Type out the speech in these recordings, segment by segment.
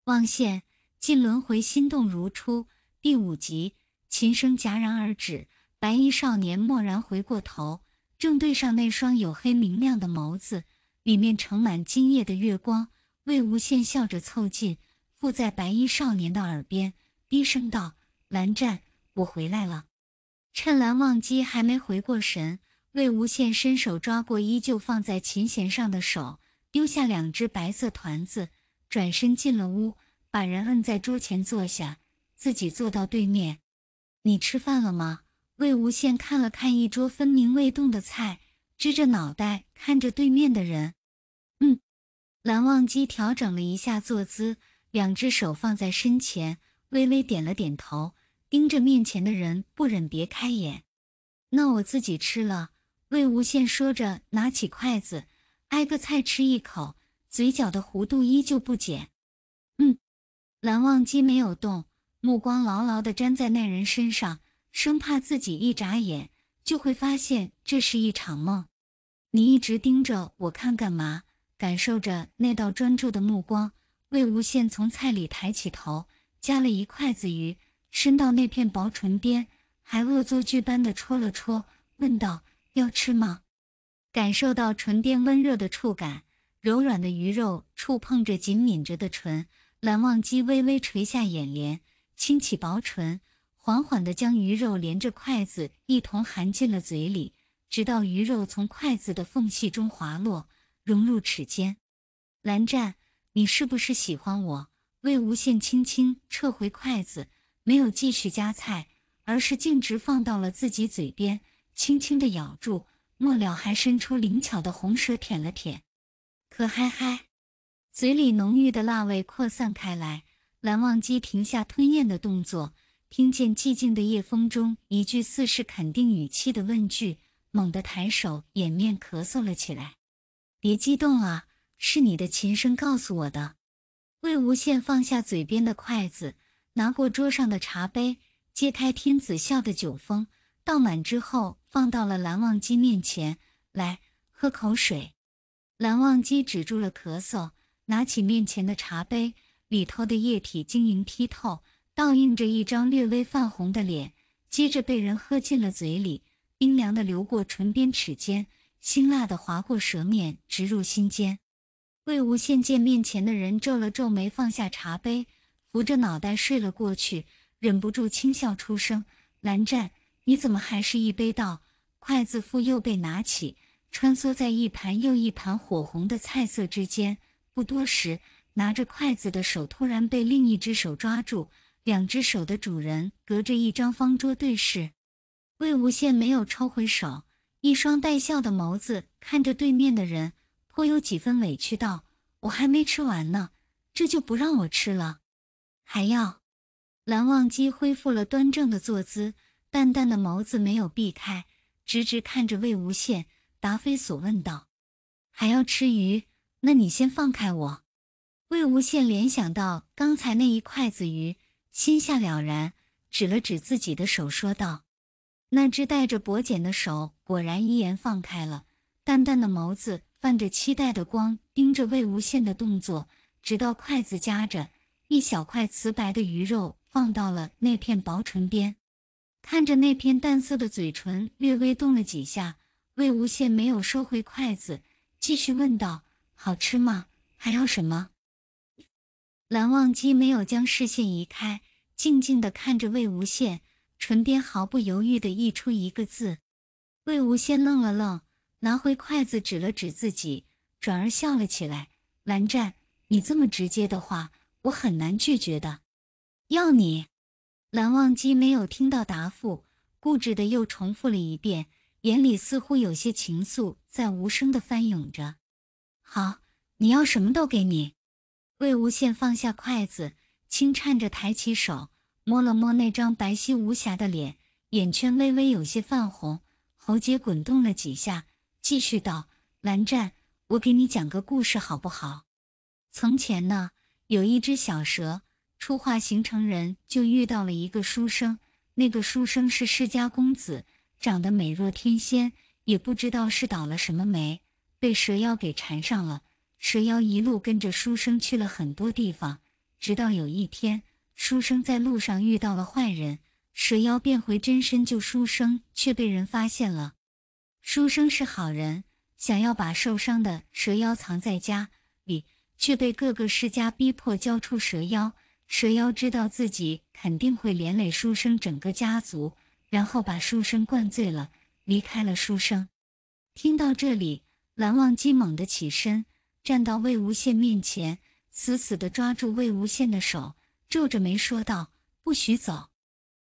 望线，尽轮回心动如初。第5集，琴声戛然而止，白衣少年蓦然回过头，正对上那双黝黑明亮的眸子，里面盛满今夜的月光。魏无羡笑着凑近，附在白衣少年的耳边，低声道：“蓝湛，我回来了。”趁蓝忘机还没回过神，魏无羡伸手抓过依旧放在琴弦上的手，丢下2只白色团子，转身进了屋，把人摁在桌前坐下，自己坐到对面。你吃饭了吗？魏无羡看了看一桌分明未动的菜，支着脑袋看着对面的人。蓝忘机调整了一下坐姿，2只手放在身前，微微点了点头，盯着面前的人，不忍别开眼。那我自己吃了。魏无羡说着，拿起筷子，挨个菜吃一口，嘴角的弧度依旧不减。蓝忘机没有动，目光牢牢地粘在那人身上，生怕自己一眨眼就会发现这是一场梦。你一直盯着我看干嘛？感受着那道专注的目光，魏无羡从菜里抬起头，夹了一筷子鱼，伸到那片薄唇边，还恶作剧般地戳了戳，问道：“要吃吗？”感受到唇边温热的触感，柔软的鱼肉触碰着紧抿着的唇，蓝忘机微微垂下眼帘，轻启薄唇，缓缓地将鱼肉连着筷子一同含进了嘴里，直到鱼肉从筷子的缝隙中滑落，融入齿间。蓝湛，你是不是喜欢我？魏无羡轻轻撤回筷子，没有继续夹菜，而是径直放到了自己嘴边，轻轻地咬住，末了还伸出灵巧的红舌舔了舔。可嗨嗨，嘴里浓郁的辣味扩散开来，蓝忘机停下吞咽的动作，听见寂静的夜风中一句似是肯定语气的问句，猛地抬手掩面咳嗽了起来。别激动啊，是你的琴声告诉我的。魏无羡放下嘴边的筷子，拿过桌上的茶杯，揭开天子笑的酒封，倒满之后放到了蓝忘机面前，来，喝口水。蓝忘机止住了咳嗽，拿起面前的茶杯，里头的液体晶莹剔透，倒映着一张略微泛红的脸，接着被人喝进了嘴里，冰凉的流过唇边齿间，辛辣的划过舌面，直入心间。魏无羡见面前的人皱了皱眉，放下茶杯，扶着脑袋睡了过去，忍不住轻笑出声：“蓝湛，你怎么还是一杯倒？”筷子复又被拿起，穿梭在一盘又一盘火红的菜色之间。不多时，拿着筷子的手突然被另一只手抓住，2只手的主人隔着一张方桌对视。魏无羡没有抽回手，一双带笑的眸子看着对面的人，颇有几分委屈道：“我还没吃完呢，这就不让我吃了？还要？”蓝忘机恢复了端正的坐姿，淡淡的眸子没有避开，直直看着魏无羡，答非所问道：“还要吃鱼？那你先放开我。”魏无羡联想到刚才那一筷子鱼，心下了然，指了指自己的手说道。那只带着薄茧的手果然一言放开了，淡淡的眸子泛着期待的光，盯着魏无羡的动作，直到筷子夹着一小块瓷白的鱼肉放到了那片薄唇边。看着那片淡色的嘴唇略微动了几下，魏无羡没有收回筷子，继续问道：“好吃吗？还要什么？”蓝忘机没有将视线移开，静静地看着魏无羡，唇边毫不犹豫地溢出一个字。魏无羡愣了愣，拿回筷子指了指自己，转而笑了起来：“蓝湛，你这么直接的话，我很难拒绝的。”要你？蓝忘机没有听到答复，固执地又重复了一遍，眼里似乎有些情愫在无声地翻涌着。好，你要什么都给你。魏无羡放下筷子，轻颤着抬起手，摸了摸那张白皙无瑕的脸，眼圈微微有些泛红，喉结滚动了几下，继续道：“蓝湛，我给你讲个故事好不好？从前呢，有一只小蛇，初化形成人就遇到了一个书生，那个书生是世家公子，长得美若天仙，也不知道是倒了什么霉，被蛇妖给缠上了。蛇妖一路跟着书生去了很多地方，直到有一天，书生在路上遇到了坏人，蛇妖变回真身救书生，却被人发现了。书生是好人，想要把受伤的蛇妖藏在家里，却被各个世家逼迫交出蛇妖。蛇妖知道自己肯定会连累书生整个家族，然后把书生灌醉了，离开了书生。听到这里，蓝忘机猛地起身，站到魏无羡面前，死死地抓住魏无羡的手，皱着眉说道：“不许走。”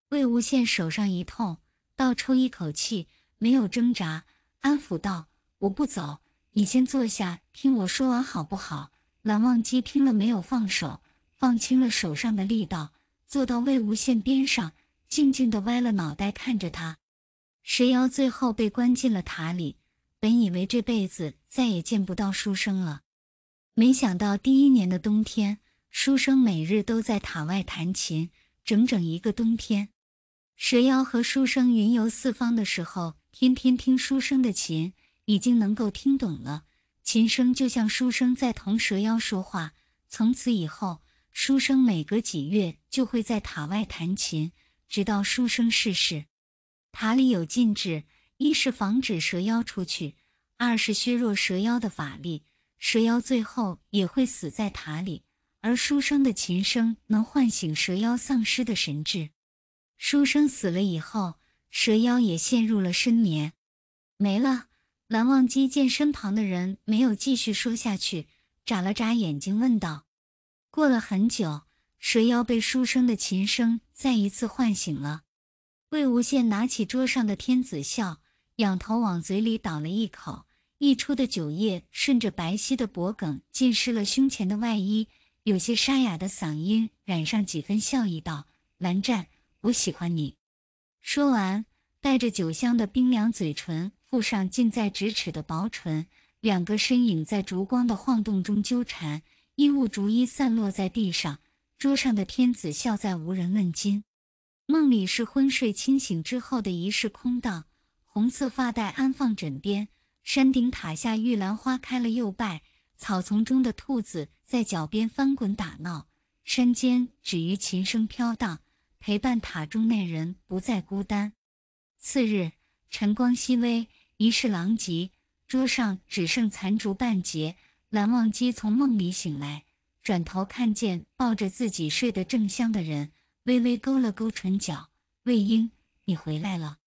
魏无羡手上一痛，倒抽一口气，没有挣扎，安抚道：“我不走，你先坐下，听我说完好不好？”蓝忘机听了没有放手，放轻了手上的力道，坐到魏无羡边上，静静地歪了脑袋看着他。蛇妖最后被关进了塔里，本以为这辈子再也见不到书生了，没想到第一年的冬天，书生每日都在塔外弹琴，整整一个冬天。蛇妖和书生云游四方的时候，天天听书生的琴，已经能够听懂了。琴声就像书生在同蛇妖说话。从此以后，书生每隔几月就会在塔外弹琴，直到书生逝世。塔里有禁制，一是防止蛇妖出去，二是削弱蛇妖的法力，蛇妖最后也会死在塔里，而书生的琴声能唤醒蛇妖丧失的神智。书生死了以后，蛇妖也陷入了深眠。没了。蓝忘机见身旁的人没有继续说下去，眨了眨眼睛问道。过了很久，蛇妖被书生的琴声再一次唤醒了。魏无羡拿起桌上的天子笑，仰头往嘴里倒了一口，溢出的酒液顺着白皙的脖颈浸湿了胸前的外衣，有些沙哑的嗓音染上几分笑意道：“蓝湛，我喜欢你。”说完，带着酒香的冰凉嘴唇附上近在咫尺的薄唇，两个身影在烛光的晃动中纠缠，衣物逐一散落在地上，桌上的天子笑在无人问津。梦里是昏睡清醒之后的一世空荡，红色发带安放枕边，山顶塔下玉兰花开了又败，草丛中的兔子在脚边翻滚打闹，山间只余琴声飘荡，陪伴塔中那人不再孤单。次日，晨光熹微，一室狼藉，桌上只剩残烛半截。蓝忘机从梦里醒来，转头看见抱着自己睡得正香的人，微微勾了勾唇角：“魏婴，你回来了。”